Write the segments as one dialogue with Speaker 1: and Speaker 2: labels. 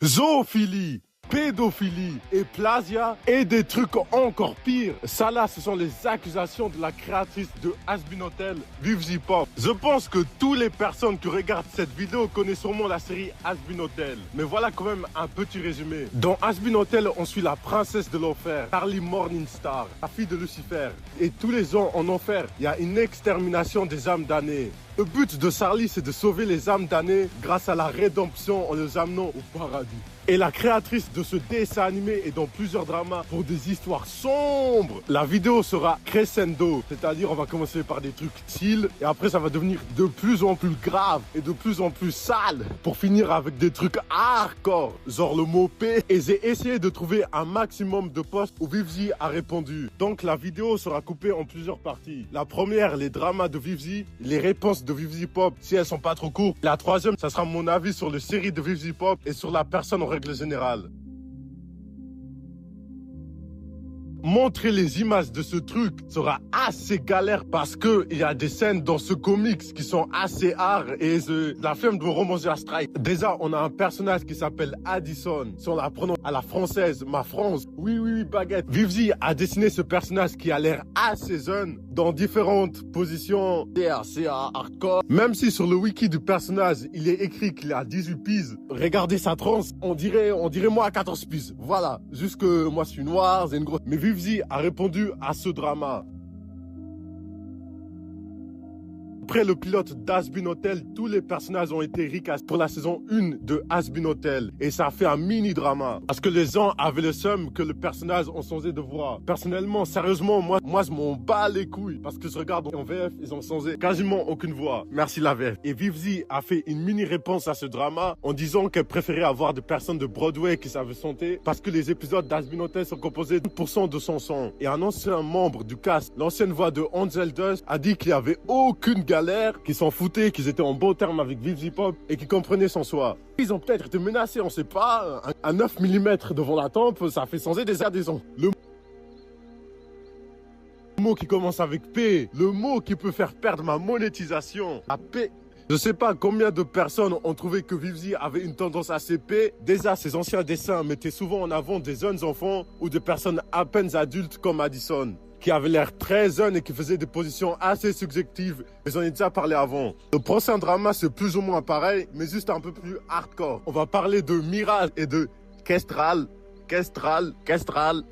Speaker 1: zoophilie, pédophilie et plagiat et des trucs encore pires. Ça là, ce sont les accusations de la créatrice de Has Been Hotel, Vivzi Pop. Je pense que toutes les personnes qui regardent cette vidéo connaissent sûrement la série Has Been Hotel. Mais voilà quand même un petit résumé. Dans Has Been Hotel, on suit la princesse de l'enfer, Charlie Morningstar, la fille de Lucifer. Et tous les ans en enfer, il y a une extermination des âmes damnées. Le but de Charlie, c'est de sauver les âmes damnées grâce à la rédemption en les amenant au paradis. Et la créatrice de ce dessin animé est dans plusieurs dramas pour des histoires sombres. La vidéo sera crescendo, c'est-à-dire on va commencer par des trucs chill et après ça va devenir de plus en plus grave et de plus en plus sale pour finir avec des trucs hardcore, genre le mot P. Et j'ai essayé de trouver un maximum de posts où Vivzi a répondu. Donc la vidéo sera coupée en plusieurs parties. La première, les dramas de Vivzi, les réponses de Vivzi Pop si elles sont pas trop courtes. La troisième, ça sera mon avis sur les séries de Vivzi Pop et sur la personne en règle générale. Montrer les images de ce truc sera assez galère parce que il y a des scènes dans ce comics qui sont assez hard et la flemme de romancer à strike. Déjà, on a un personnage qui s'appelle Addison. Si on la prononce à la française, ma France. Oui, baguette. Vivzi a dessiné ce personnage qui a l'air assez jeune dans différentes positions. C'est hardcore. Même si sur le wiki du personnage, il est écrit qu'il a 18 piges. Regardez sa transe. On dirait moi à 14 piges. Voilà. Juste que moi, je suis noir, j'ai une grosse... Mais Vivzi a répondu à ce drama. Après le pilote d'Has Been Hotel, tous les personnages ont été recast pour la saison 1 de Has Been Hotel. Et ça a fait un mini-drama. Parce que les gens avaient le seum que le personnage ont changé de voix. Personnellement, sérieusement, moi je m'en bats les couilles. Parce que je regarde en VF, ils ont changé quasiment aucune voix. Merci la VF. Et Vivzi a fait une mini-réponse à ce drama en disant qu'elle préférait avoir des personnes de Broadway qui savaient chanter. Parce que les épisodes d'Has Been Hotel sont composés de 100% de son son. Et un ancien membre du cast, l'ancienne voix de Angel Dust, a dit qu'il n'y avait aucune galère, qui s'en foutaient, qu'ils étaient en bon terme avec Vivzi Pop et qui comprenaient son choix. Ils ont peut-être été menacés, on sait pas. Un 9 mm devant la tempe, ça fait changer des adhésions. Le mot qui commence avec P, le mot qui peut faire perdre ma monétisation, la P. Je sais pas combien de personnes ont trouvé que Vivzi avait une tendance assez P. Déjà, ses anciens dessins mettaient souvent en avant des jeunes enfants ou des personnes à peine adultes comme Addison, qui avait l'air très jeune et qui faisait des positions assez subjectives. Mais j'en ai déjà parlé avant. Le prochain drama, c'est plus ou moins pareil, mais juste un peu plus hardcore. On va parler de Mirage et de Kestrel,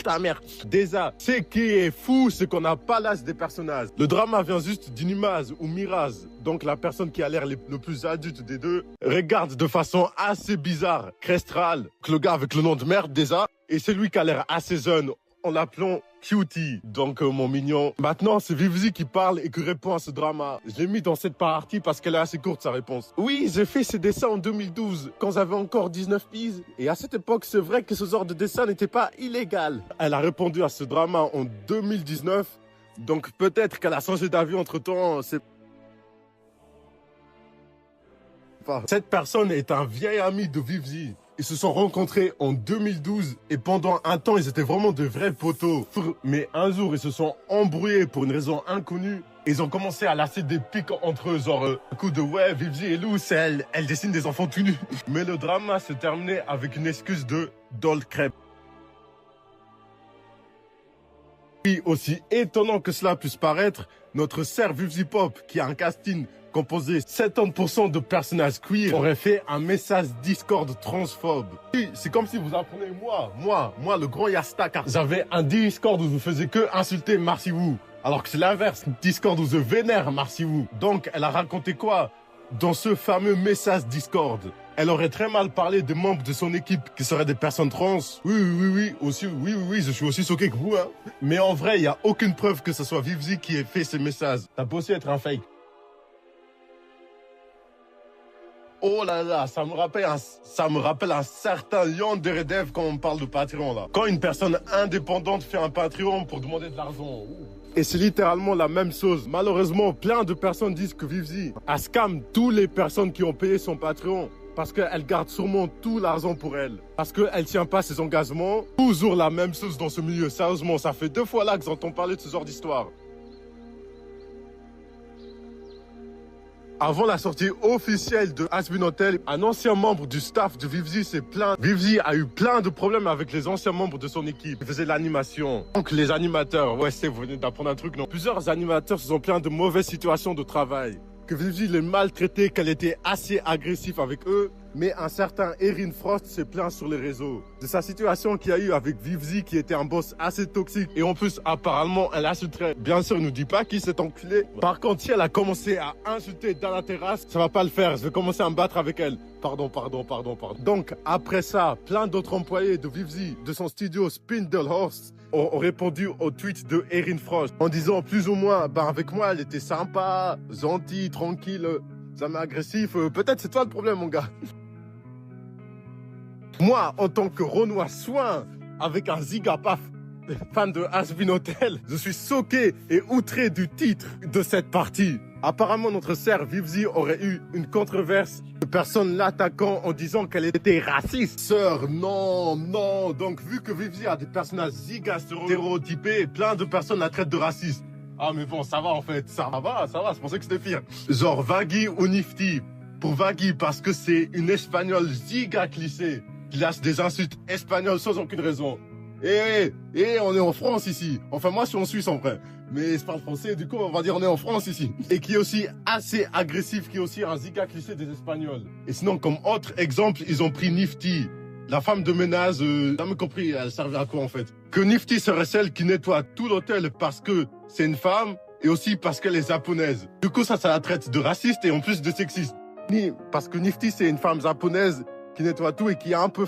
Speaker 1: ta mère. Déjà, ce qui est fou, c'est qu'on n'a pas l'âge des personnages. Le drama vient juste d'une image ou Mirage, donc la personne qui a l'air le plus adulte des deux, regarde de façon assez bizarre Kestrel, le gars avec le nom de merde déjà, et celui qui a l'air assez jeune, en l'appelant Cutie, donc mon mignon. Maintenant, c'est Vivzi qui parle et qui répond à ce drama. Je l'ai mis dans cette partie parce qu'elle est assez courte, sa réponse. Oui, j'ai fait ces dessins en 2012, quand j'avais encore 19 piges. Et à cette époque, c'est vrai que ce genre de dessin n'était pas illégal. Elle a répondu à ce drama en 2019, donc peut-être qu'elle a changé d'avis entre-temps. Cette personne est un vieil ami de Vivzi. Ils se sont rencontrés en 2012 et pendant un temps, ils étaient vraiment de vrais potos. Mais un jour, ils se sont embrouillés pour une raison inconnue. Ils ont commencé à lasser des pics entre eux, genre un coup de ouais, Vivzi et Lou, elle dessine des enfants tout nus. Mais le drama se terminait avec une excuse de doll crêpe. Et aussi étonnant que cela puisse paraître, notre sœur Vivzi Pop, qui a un casting composé 70% de personnages queer, aurait fait un message Discord transphobe. C'est comme si vous apprenez moi, le grand Yasta, car j'avais un Discord où je faisais que insulter Marcy Wu. Alors que c'est l'inverse, Discord où je vénère Marcy Wu. Donc elle a raconté quoi dans ce fameux message Discord? Elle aurait très mal parlé des membres de son équipe qui seraient des personnes trans. Oui, je suis aussi choqué que vous, hein. Mais en vrai, il n'y a aucune preuve que ce soit Vivzi qui ait fait ces messages. Ça peut aussi être un fake. Oh là là, ça me rappelle un certain Lion Deredev quand on parle de Patreon là. Quand une personne indépendante fait un Patreon pour demander de l'argent. Et c'est littéralement la même chose. Malheureusement, plein de personnes disent que Vivzi a scam toutes les personnes qui ont payé son Patreon. Parce qu'elle garde sûrement tout l'argent pour elle. Parce qu'elle tient pas ses engagements. Toujours la même chose dans ce milieu. Sérieusement, ça fait 2 fois là que j'entends parler de ce genre d'histoire. Avant la sortie officielle de Has-Been Hotel, un ancien membre du staff de Vivzi s'est plaint. Vivzi a eu plein de problèmes avec les anciens membres de son équipe. Il faisait l'animation. Donc les animateurs, ouais, vous venez d'apprendre un truc, non? Plusieurs animateurs se sont plaints de mauvaises situations de travail. Que Vivzi les maltraitait, qu'elle était assez agressive avec eux. Mais un certain Erin Frost s'est plaint sur les réseaux de sa situation qu'il y a eu avec Vivzi, qui était un boss assez toxique. Et en plus, apparemment, elle insulterait. Bien sûr, il nous dit pas qui s'est enculé. Par contre, si elle a commencé à insulter dans la terrasse, ça va pas le faire. Je vais commencer à me battre avec elle. Pardon. Donc, après ça, plein d'autres employés de Vivzi, de son studio Spindlehorst, ont répondu au tweet de Erin Frost en disant plus ou moins, avec moi, elle était sympa, gentille, tranquille, jamais agressif. Peut-être c'est toi le problème, mon gars. Moi, en tant que Renoir Soin, avec un zigapaf fan de Has-Been Hotel, je suis choqué et outré du titre de cette partie. Apparemment, notre sœur Vivzi aurait eu une controverse de personnes l'attaquant en disant qu'elle était raciste. Sœur, non. Donc, vu que Vivzi a des personnages giga stéréotypés, plein de personnes la traitent de raciste. Ah, mais bon, ça va en fait. Ça va. Je pensais que c'était pire. Genre Vagui ou Nifty. Pour Vagui, parce que c'est une espagnole giga cliché. Qui lâche des insultes espagnoles sans aucune raison. On est en France ici. Enfin, moi, je suis en Suisse en vrai. Mais je parle français, du coup, on va dire on est en France ici. Et qui est aussi assez agressif, qui est aussi un giga cliché des Espagnols. Et sinon, comme autre exemple, ils ont pris Nifty. La femme de ménage, j'ai jamais compris, elle servait à quoi en fait. Que Nifty serait celle qui nettoie tout l'hôtel parce que c'est une femme et aussi parce qu'elle est japonaise. Du coup, ça la traite de raciste et en plus de sexiste. Parce que Nifty, c'est une femme japonaise qui nettoie tout et qui est un peu...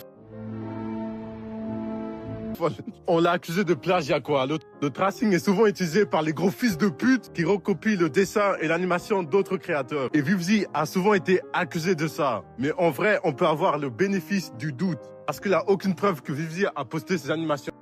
Speaker 1: On l'a accusé de plagiat, quoi. Le tracing est souvent utilisé par les gros fils de pute qui recopient le dessin et l'animation d'autres créateurs. Et Vivzi a souvent été accusé de ça. Mais en vrai, on peut avoir le bénéfice du doute. Parce qu'il n'y a aucune preuve que Vivzi a posté ses animations.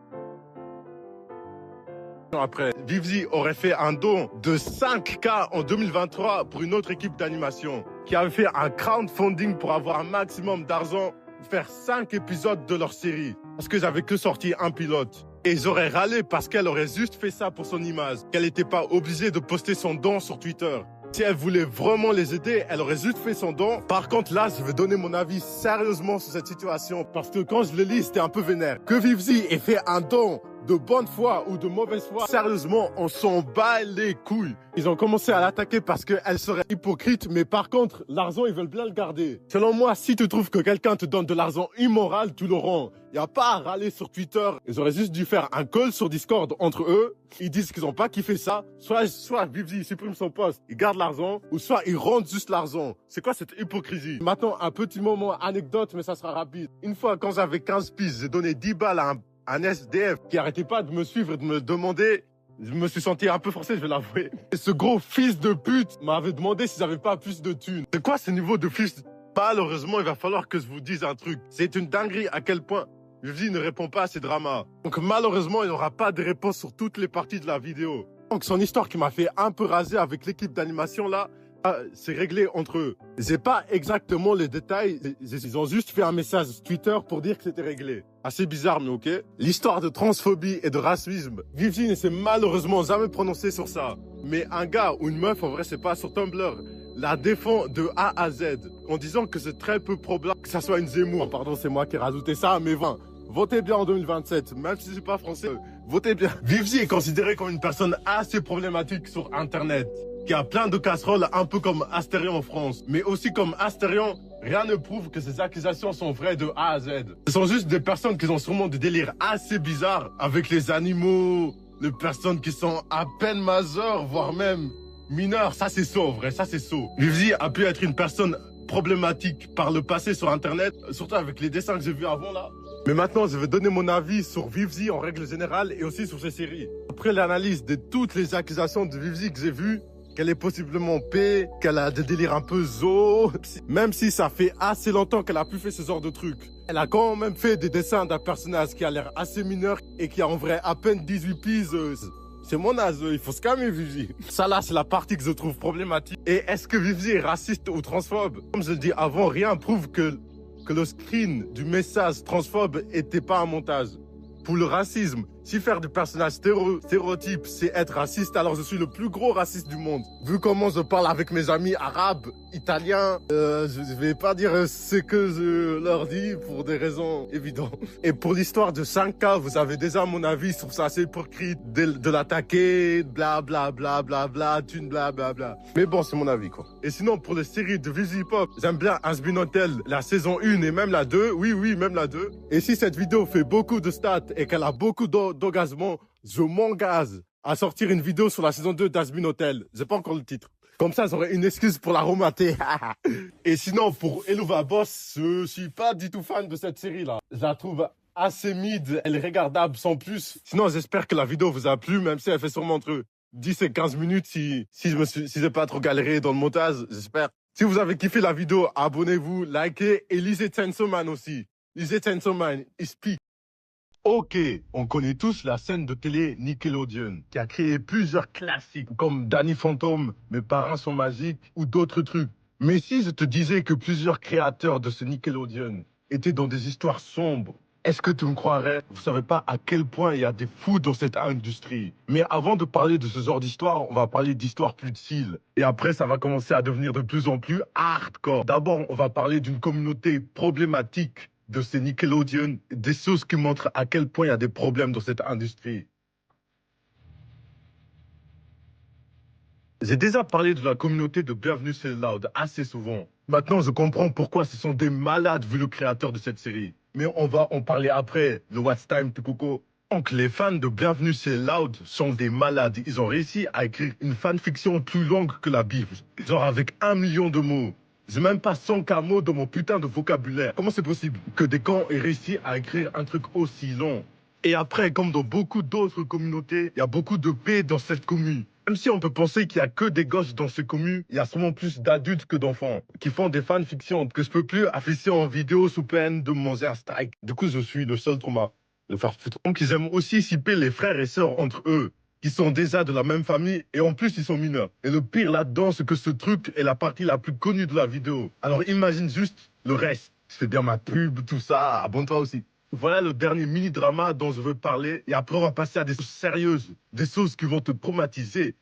Speaker 1: Après, Vivzi aurait fait un don de 5K en 2023 pour une autre équipe d'animation qui avait fait un crowdfunding pour avoir un maximum d'argent pour faire 5 épisodes de leur série. Parce qu'ils avaient que sorti un pilote. Et ils auraient râlé parce qu'elle aurait juste fait ça pour son image. Qu'elle n'était pas obligée de poster son don sur Twitter. Si elle voulait vraiment les aider, elle aurait juste fait son don. Par contre, là, je vais donner mon avis sérieusement sur cette situation. Parce que quand je le lis, c'était un peu vénère. Que Vivzi ait fait un don de bonne foi ou de mauvaise foi, sérieusement, on s'en bat les couilles. Ils ont commencé à l'attaquer parce qu'elle serait hypocrite, mais par contre, l'argent, ils veulent bien le garder. Selon moi, si tu trouves que quelqu'un te donne de l'argent immoral, tu le rends. Il n'y a pas à râler sur Twitter. Ils auraient juste dû faire un call sur Discord entre eux. Ils disent qu'ils n'ont pas kiffé ça. Soit Vivzi supprime son poste, il garde l'argent, ou soit ils rendent juste l'argent. C'est quoi cette hypocrisie? Maintenant, un petit moment anecdote, mais ça sera rapide. Une fois, quand j'avais 15 piges, j'ai donné 10 balles à un SDF qui arrêtait pas de me suivre et de me demander. Je me suis senti un peu forcé, je vais l'avouer. Et ce gros fils de pute m'avait demandé si j'avais pas plus de thunes. C'est quoi ce niveau de fils? Malheureusement, il va falloir que je vous dise un truc. C'est une dinguerie à quel point Vivzi ne répond pas à ces dramas. Donc malheureusement, il n'aura pas de réponse sur toutes les parties de la vidéo. Donc son histoire qui m'a fait un peu raser avec l'équipe d'animation là, c'est réglé entre eux. J'ai pas exactement les détails. Ils ont juste fait un message Twitter pour dire que c'était réglé. Assez bizarre, mais ok. L'histoire de transphobie et de racisme, Vivzi ne s'est malheureusement jamais prononcé sur ça. Mais un gars ou une meuf, en vrai, c'est pas sur Tumblr, la défend de A à Z, en disant que c'est très peu probable que ça soit une Zemmour. Pardon, c'est moi qui ai rajouté ça, mais votez bien en 2027, même si je suis pas français, votez bien. Vivzi est considéré comme une personne assez problématique sur Internet, qui a plein de casseroles, un peu comme Astérion en France. Mais aussi comme Astérion, rien ne prouve que ces accusations sont vraies de A à Z. Ce sont juste des personnes qui ont sûrement des délires assez bizarres avec les animaux, les personnes qui sont à peine majeures, voire même mineures. Ça c'est saut, vrai, ça c'est saut. Vivzi a pu être une personne problématique par le passé sur Internet, surtout avec les dessins que j'ai vus avant là. Mais maintenant, je vais donner mon avis sur Vivzi en règle générale et aussi sur ses séries. Après l'analyse de toutes les accusations de Vivzi que j'ai vues, qu'elle est possiblement P, qu'elle a des délires un peu zo, même si ça fait assez longtemps qu'elle a plus fait ce genre de trucs. Elle a quand même fait des dessins d'un personnage qui a l'air assez mineur et qui a en vrai à peine 18 piges. C'est mon âge, il faut se calmer Vivzi. Ça là, c'est la partie que je trouve problématique. Et est-ce que Vivzi est raciste ou transphobe? Comme je le dis avant, rien prouve que le screen du message transphobe était pas un montage. Pour le racisme Si faire des personnages stéréotypes, c'est être raciste, alors je suis le plus gros raciste du monde. Vu comment je parle avec mes amis arabes, italiens, je vais pas dire ce que je leur dis pour des raisons évidentes. Et pour l'histoire de 5K, vous avez déjà mon avis, je trouve ça assez hypocrite de l'attaquer, bla bla bla bla bla, thune bla bla bla. Mais bon, c'est mon avis quoi. Et sinon, pour les séries de Visi Pop, j'aime bien Hazbin Hotel, la saison 1 et même la 2. Oui, même la 2. Et si cette vidéo fait beaucoup de stats et qu'elle a beaucoup d'engagement, je m'engage à sortir une vidéo sur la saison 2 d'Hazbin Hotel. J'ai pas encore le titre. Comme ça, j'aurai une excuse pour la remater. Et sinon, pour Helluva Boss, je suis pas du tout fan de cette série-là. Je la trouve assez mid, elle est regardable sans plus. Sinon, j'espère que la vidéo vous a plu, même si elle fait sûrement entre 10 et 15 minutes si j'ai pas trop galéré dans le montage, j'espère. Si vous avez kiffé la vidéo, abonnez-vous, likez et lisez Chainsaw Man aussi. Lisez Chainsaw Man, il speak. Ok, on connaît tous la scène de télé Nickelodeon, qui a créé plusieurs classiques, comme Danny Phantom, Mes parents sont magiques, ou d'autres trucs. Mais si je te disais que plusieurs créateurs de ce Nickelodeon étaient dans des histoires sombres, est-ce que tu me croirais? Vous savez pas à quel point il y a des fous dans cette industrie. Mais avant de parler de ce genre d'histoire, on va parler d'histoires plus chill. Et après, ça va commencer à devenir de plus en plus hardcore. D'abord, on va parler d'une communauté problématique de ces Nickelodeon, des choses qui montrent à quel point il y a des problèmes dans cette industrie. J'ai déjà parlé de la communauté de Bienvenue chez Loud assez souvent. Maintenant, je comprends pourquoi ce sont des malades vu le créateur de cette série. Mais on va en parler après, le What's Time to Coco. Donc, les fans de Bienvenue chez Loud sont des malades. Ils ont réussi à écrire une fanfiction plus longue que la Bible. Genre avec 1 million de mots. J'ai même pas 100K mots dans mon putain de vocabulaire. Comment c'est possible que des cons aient réussi à écrire un truc aussi long? Et après, comme dans beaucoup d'autres communautés, il y a beaucoup de paix dans cette commune. Même si on peut penser qu'il y a que des gosses dans ces communes, il y a sûrement plus d'adultes que d'enfants qui font des fanfictions que je peux plus afficher en vidéo sous peine de manger un strike. Du coup, je suis le seul trauma de faire foutre. Donc, ils aiment aussi shipper les frères et sœurs entre eux, qui sont déjà de la même famille et en plus, ils sont mineurs. Et le pire là-dedans, c'est que ce truc est la partie la plus connue de la vidéo. Alors, imagine juste le reste. Je fais bien ma pub, tout ça, abonne-toi aussi. Voilà le dernier mini-drama dont je veux parler. Et après, on va passer à des choses sérieuses, des choses qui vont te traumatiser.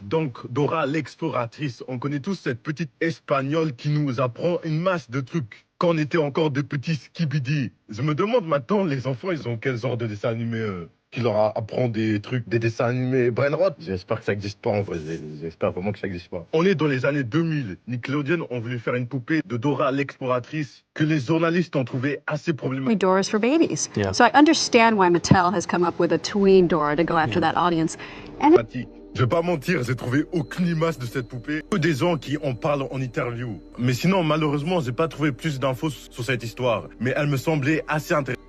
Speaker 1: Donc, Dora l'exploratrice, on connaît tous cette petite Espagnole qui nous apprend une masse de trucs quand on était encore des petits skibidi. Je me demande maintenant, les enfants, ils ont quel genre de dessin animé qui leur apprend des trucs, des dessins animés brainrot? J'espère que ça n'existe pas en vrai, j'espère vraiment que ça n'existe pas. On est dans les années 2000. Nickelodeon ont voulu faire une poupée de Dora l'exploratrice que les journalistes ont trouvé assez problématique.
Speaker 2: Dora's for babies. Yeah. So I understand why Mattel has come up with a tween Dora to go after that audience. And
Speaker 1: je vais pas mentir, j'ai trouvé aucune image de cette poupée. Que des gens qui en parlent en interview. Mais sinon, malheureusement, j'ai pas trouvé plus d'infos sur cette histoire. Mais elle me semblait assez intéressante.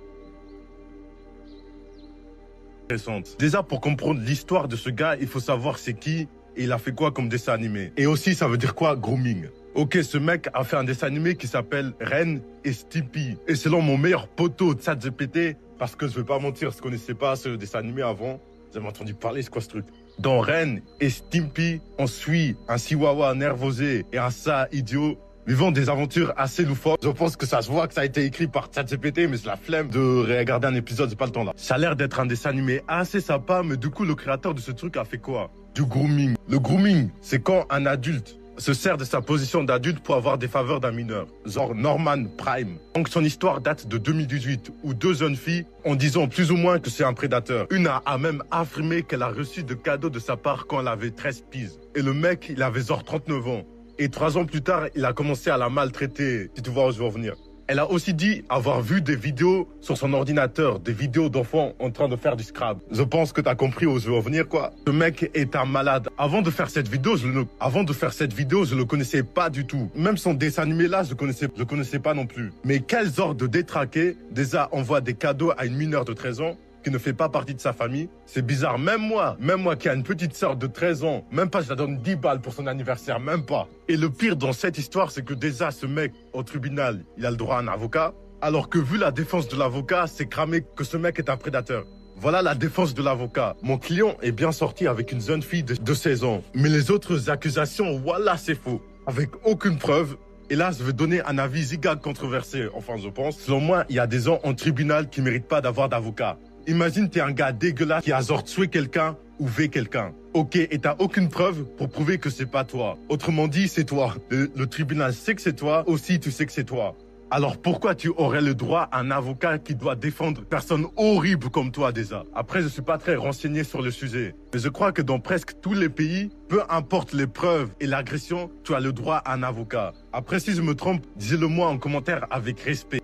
Speaker 1: Déjà, pour comprendre l'histoire de ce gars, il faut savoir c'est qui et il a fait quoi comme dessin animé. Et aussi, ça veut dire quoi, grooming. Ok, ce mec a fait un dessin animé qui s'appelle Ren et Stimpy. Et selon mon meilleur poteau de ChatGPT, parce que je vais pas mentir, je connaissais pas ce dessin animé avant, j'avais entendu parler, c'est quoi ce truc? Dans Ren et Stimpy, on suit un chihuahua nervosé et un chat idiot vivant des aventures assez loufoques. Je pense que ça se voit que ça a été écrit par ChatGPT, mais c'est la flemme de regarder un épisode, j'ai pas le temps là. Ça a l'air d'être un dessin animé assez sympa, mais du coup, le créateur de ce truc a fait quoi? Du grooming. Le grooming, c'est quand un adulte se sert de sa position d'adulte pour avoir des faveurs d'un mineur, genre Norman Prime. Donc son histoire date de 2018, où 2 jeunes filles, en disant plus ou moins que c'est un prédateur. Une a même affirmé qu'elle a reçu de cadeaux de sa part quand elle avait 13 piges. Et le mec, il avait genre 39 ans. Et 3 ans plus tard, il a commencé à la maltraiter, si tu vois où je veux en venir. Elle a aussi dit avoir vu des vidéos sur son ordinateur, des vidéos d'enfants en train de faire du Scrabble. Je pense que t'as compris où je veux en venir, quoi. Ce mec est un malade. Avant de faire cette vidéo, je le connaissais pas du tout. Même son dessin animé là, je connaissais pas non plus. Mais quel genre de détraqué, déjà envoie des cadeaux à une mineure de 13 ans qui ne fait pas partie de sa famille. C'est bizarre. Même moi qui a une petite sœur de 13 ans, même pas je la donne 10 balles pour son anniversaire, même pas. Et le pire dans cette histoire, c'est que déjà ce mec, au tribunal, il a le droit à un avocat, alors que vu la défense de l'avocat, c'est cramé que ce mec est un prédateur. Voilà la défense de l'avocat. Mon client est bien sorti avec une jeune fille de 16 ans. Mais les autres accusations, voilà, c'est faux. Avec aucune preuve, Et là, je vais donner un avis ziga controversé, enfin je pense. Selon moi, il y a des gens en tribunal qui méritent pas d'avoir d'avocat. Imagine, t'es un gars dégueulasse qui a genre tué quelqu'un ou V quelqu'un. Ok, et t'as aucune preuve pour prouver que c'est pas toi. Autrement dit, c'est toi. Le tribunal sait que c'est toi, aussi tu sais que c'est toi. Alors pourquoi tu aurais le droit à un avocat qui doit défendre une personne horrible comme toi déjà? Après, je suis pas très renseigné sur le sujet, mais je crois que dans presque tous les pays, peu importe les preuves et l'agression, tu as le droit à un avocat. Après, si je me trompe, dis-le moi en commentaire avec respect.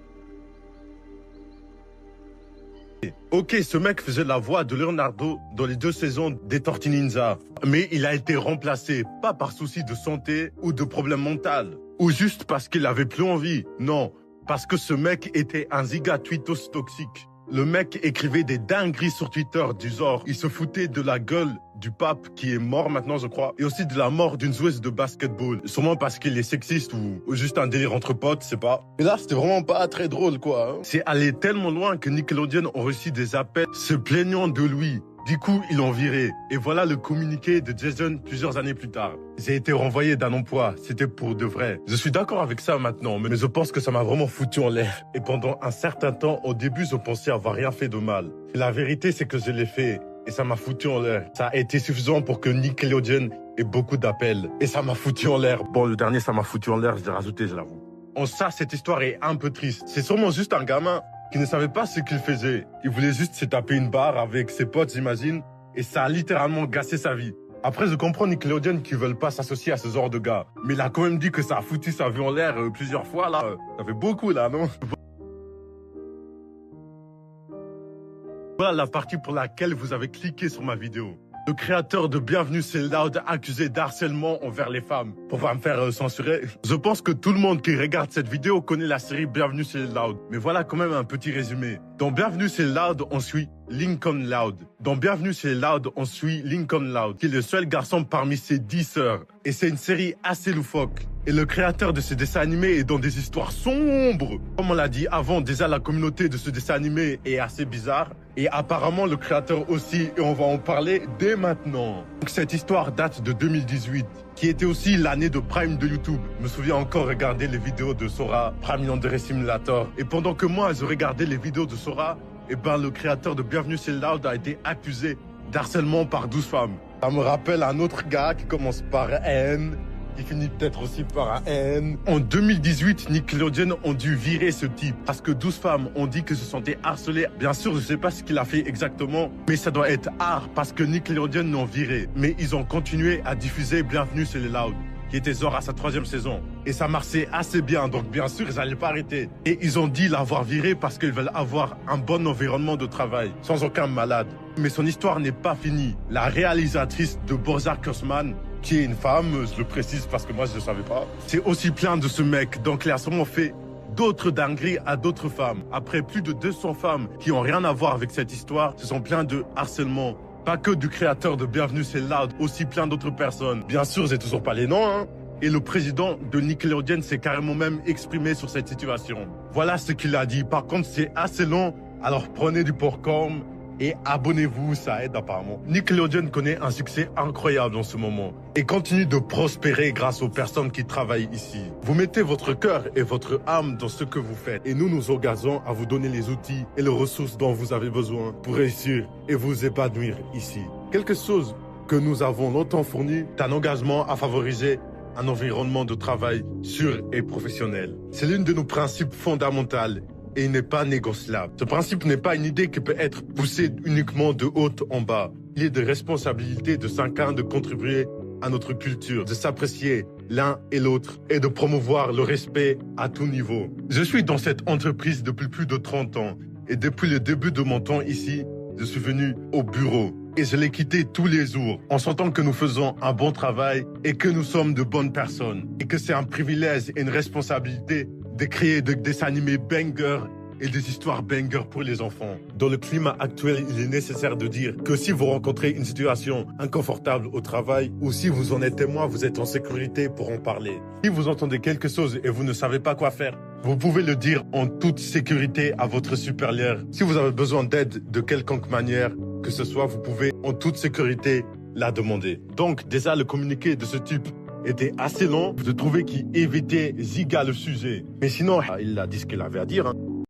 Speaker 1: Ok, ce mec faisait la voix de Leonardo dans les 2 saisons des Tortues Ninja. Mais il a été remplacé, pas par souci de santé ou de problème mental. Ou juste parce qu'il avait plus envie. Non, parce que ce mec était un ziga tweetos toxique. Le mec écrivait des dingueries sur Twitter du genre, il se foutait de la gueule du pape qui est mort maintenant je crois, et aussi de la mort d'une joueuse de basketball. Sûrement parce qu'il est sexiste ou juste un délire entre potes, je sais pas. Et là c'était vraiment pas très drôle quoi. C'est allé tellement loin que Nickelodeon ont reçu des appels se plaignant de lui. Du coup, ils l'ont viré. Et voilà le communiqué de Jason plusieurs années plus tard. J'ai été renvoyé d'un emploi. C'était pour de vrai. Je suis d'accord avec ça maintenant, mais je pense que ça m'a vraiment foutu en l'air. Et pendant un certain temps, au début, je pensais avoir rien fait de mal. Et la vérité, c'est que je l'ai fait. Et ça m'a foutu en l'air. Ça a été suffisant pour que Nickelodeon ait beaucoup d'appels. Et ça m'a foutu en l'air. Bon, le dernier, ça m'a foutu en l'air. Je l'ai rajouté, je l'avoue. En ça, cette histoire est un peu triste. C'est sûrement juste un gamin qui ne savait pas ce qu'il faisait. Il voulait juste se taper une barre avec ses potes, j'imagine, et ça a littéralement gâché sa vie. Après, je comprends Nickelodeon qui veulent pas s'associer à ce genre de gars. Mais il a quand même dit que ça a foutu sa vie en l'air plusieurs fois, là. Ça fait beaucoup, là, non? Voilà la partie pour laquelle vous avez cliqué sur ma vidéo. Le créateur de Bienvenue c'est Loud accusé d'harcèlement envers les femmes. Pour pas me faire censurer, je pense que tout le monde qui regarde cette vidéo connaît la série Bienvenue c'est Loud. Mais voilà quand même un petit résumé. Dans Bienvenue c'est Loud, on suit Lincoln Loud. Dans Bienvenue c'est Loud, on suit Lincoln Loud, qui est le seul garçon parmi ses 10 sœurs. Et c'est une série assez loufoque. Et le créateur de ce dessin animé est dans des histoires sombres. Comme on l'a dit avant, déjà la communauté de ce dessin animé est assez bizarre. Et apparemment le créateur aussi, et on va en parler dès maintenant. Donc cette histoire date de 2018, qui était aussi l'année de Prime de YouTube. Je me souviens encore regarder les vidéos de Sora, Prime Yandere Simulator. Et pendant que moi je regardais les vidéos de Sora, et ben le créateur de Bienvenue c'est Loud a été accusé d'harcèlement par 12 femmes. Ça me rappelle un autre gars qui commence par N, qui finit peut-être aussi par un N. En 2018, Nickelodeon ont dû virer ce type parce que 12 femmes ont dit que se sentaient harcelées. Bien sûr, je sais pas ce qu'il a fait exactement, mais ça doit être art parce que Nickelodeon l'ont viré. Mais ils ont continué à diffuser Bienvenue c'est les Loud, qui était genre à sa 3e saison. Et ça marchait assez bien, donc bien sûr, ils n'allaient pas arrêter. Et ils ont dit l'avoir viré parce qu'ils veulent avoir un bon environnement de travail, sans aucun malade. Mais son histoire n'est pas finie. La réalisatrice de BoJack Horseman, qui est une femme, je le précise parce que moi je ne savais pas, c'est aussi plein de ce mec, donc il a sûrement fait d'autres dingueries à d'autres femmes. Après plus de 200 femmes qui ont rien à voir avec cette histoire, ce sont plein de harcèlement. Pas que du créateur de Bienvenue c'est Loud, aussi plein d'autres personnes. Bien sûr, j'ai toujours pas les noms, hein. Et le président de Nickelodeon s'est carrément même exprimé sur cette situation. Voilà ce qu'il a dit. Par contre, c'est assez long, alors prenez du popcorn et abonnez-vous, ça aide apparemment. Nickelodeon connaît un succès incroyable en ce moment et continue de prospérer grâce aux personnes qui travaillent ici. Vous mettez votre cœur et votre âme dans ce que vous faites et nous nous engageons à vous donner les outils et les ressources dont vous avez besoin pour réussir et vous épanouir ici. Quelque chose que nous avons longtemps fourni, un engagement à favoriser un environnement de travail sûr et professionnel. C'est l'une de nos principes fondamentaux et il n'est pas négociable. Ce principe n'est pas une idée qui peut être poussée uniquement de haut en bas. Il est de responsabilité de chacun de contribuer à notre culture, de s'apprécier l'un et l'autre et de promouvoir le respect à tout niveau. Je suis dans cette entreprise depuis plus de 30 ans et depuis le début de mon temps ici, je suis venu au bureau. Et je l'ai quitté tous les jours en sentant que nous faisons un bon travail et que nous sommes de bonnes personnes. Et que c'est un privilège et une responsabilité de créer des dessins animés bangers et des histoires bangers pour les enfants. Dans le climat actuel, il est nécessaire de dire que si vous rencontrez une situation inconfortable au travail ou si vous en êtes témoin, vous êtes en sécurité pour en parler. Si vous entendez quelque chose et vous ne savez pas quoi faire, vous pouvez le dire en toute sécurité à votre supérieur. Si vous avez besoin d'aide de quelconque manière, que ce soit, vous pouvez en toute sécurité la demander. Donc déjà, le communiqué de ce type était assez long. Je trouvais qu'il évitait Ziga le sujet. Mais sinon, il a dit ce qu'il avait à dire.